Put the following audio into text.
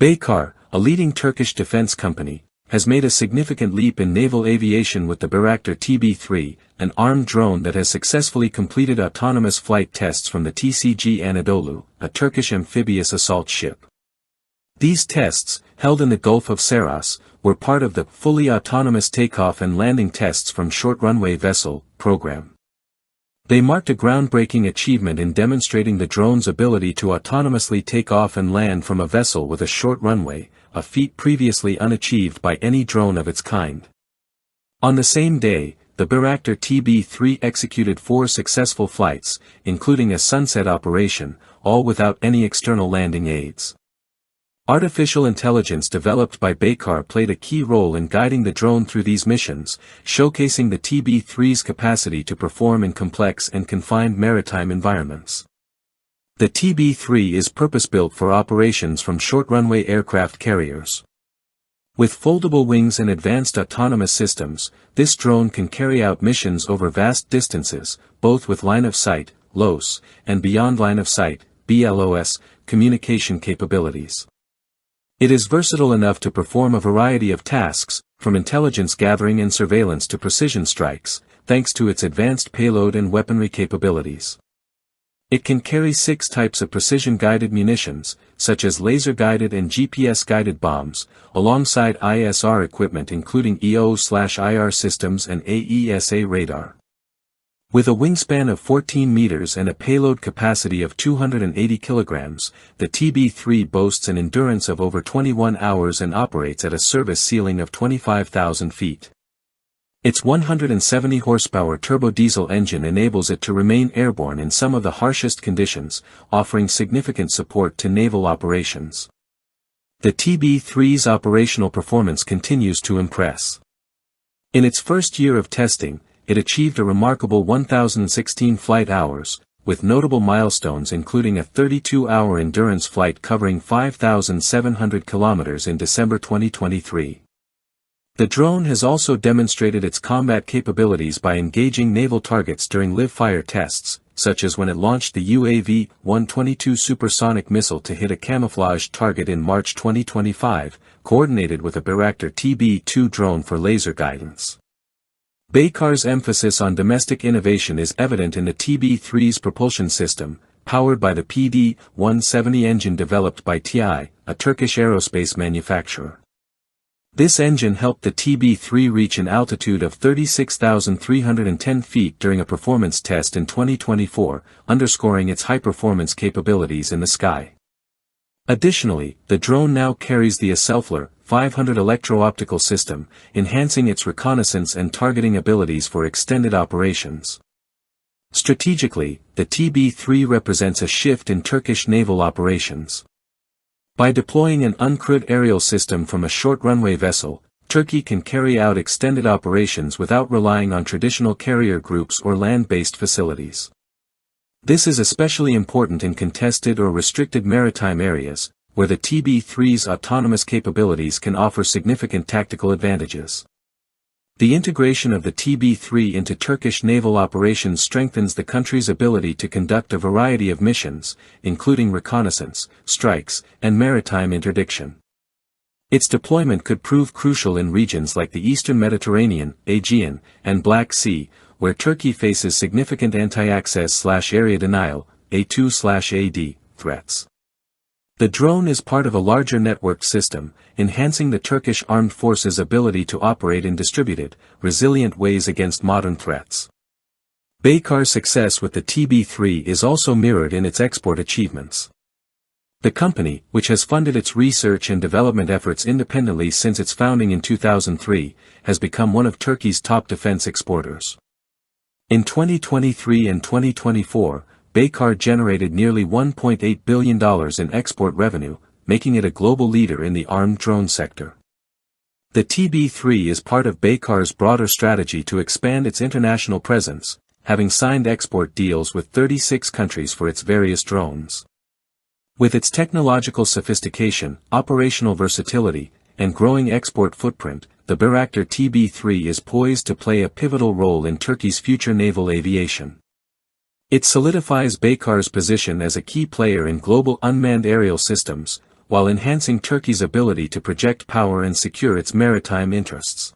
Baykar, a leading Turkish defense company, has made a significant leap in naval aviation with the Bayraktar TB3, an armed drone that has successfully completed autonomous flight tests from the TCG Anadolu, a Turkish amphibious assault ship. These tests, held in the Gulf of Saras, were part of the fully autonomous takeoff and landing tests from short runway vessel program. They marked a groundbreaking achievement in demonstrating the drone's ability to autonomously take off and land from a vessel with a short runway, a feat previously unachieved by any drone of its kind. On the same day, the Bayraktar TB3 executed 4 successful flights, including a sunset operation, all without any external landing aids. Artificial intelligence developed by Baykar played a key role in guiding the drone through these missions, showcasing the TB3's capacity to perform in complex and confined maritime environments. The TB3 is purpose-built for operations from short-runway aircraft carriers. With foldable wings and advanced autonomous systems, this drone can carry out missions over vast distances, both with line-of-sight, LOS, and beyond line-of-sight, BLOS, communication capabilities. It is versatile enough to perform a variety of tasks, from intelligence gathering and surveillance to precision strikes, thanks to its advanced payload and weaponry capabilities. It can carry 6 types of precision-guided munitions, such as laser-guided and GPS-guided bombs, alongside ISR equipment including EO/IR systems and AESA radar. With a wingspan of 14 meters and a payload capacity of 280 kilograms, the TB3 boasts an endurance of over 21 hours and operates at a service ceiling of 25,000 feet. Its 170 horsepower turbodiesel engine enables it to remain airborne in some of the harshest conditions, offering significant support to naval operations. The TB3's operational performance continues to impress. In its first year of testing, it achieved a remarkable 1,016 flight hours, with notable milestones including a 32-hour endurance flight covering 5,700 kilometers in December 2023. The drone has also demonstrated its combat capabilities by engaging naval targets during live-fire tests, such as when it launched the UAV-122 supersonic missile to hit a camouflaged target in March 2025, coordinated with a Bayraktar TB2 drone for laser guidance. Baykar's emphasis on domestic innovation is evident in the TB3's propulsion system, powered by the PD-170 engine developed by TI, a Turkish aerospace manufacturer. This engine helped the TB3 reach an altitude of 36,310 feet during a performance test in 2024, underscoring its high-performance capabilities in the sky. Additionally, the drone now carries the ASELFLR 500 electro-optical system, enhancing its reconnaissance and targeting abilities for extended operations. Strategically, the TB3 represents a shift in Turkish naval operations. By deploying an uncrewed aerial system from a short runway vessel, Turkey can carry out extended operations without relying on traditional carrier groups or land-based facilities. This is especially important in contested or restricted maritime areas, where the TB3's autonomous capabilities can offer significant tactical advantages. The integration of the TB3 into Turkish naval operations strengthens the country's ability to conduct a variety of missions, including reconnaissance, strikes, and maritime interdiction. Its deployment could prove crucial in regions like the Eastern Mediterranean, Aegean, and Black Sea, where Turkey faces significant anti-access/area denial, A2/AD, threats. The drone is part of a larger networked system, enhancing the Turkish armed forces' ability to operate in distributed, resilient ways against modern threats. Baykar's success with the TB3 is also mirrored in its export achievements. The company, which has funded its research and development efforts independently since its founding in 2003, has become one of Turkey's top defense exporters. In 2023 and 2024, Baykar generated nearly $1.8 billion in export revenue, making it a global leader in the armed drone sector. The TB3 is part of Baykar's broader strategy to expand its international presence, having signed export deals with 36 countries for its various drones. With its technological sophistication, operational versatility, and growing export footprint, the Bayraktar TB3 is poised to play a pivotal role in Turkey's future naval aviation. It solidifies Baykar's position as a key player in global unmanned aerial systems, while enhancing Turkey's ability to project power and secure its maritime interests.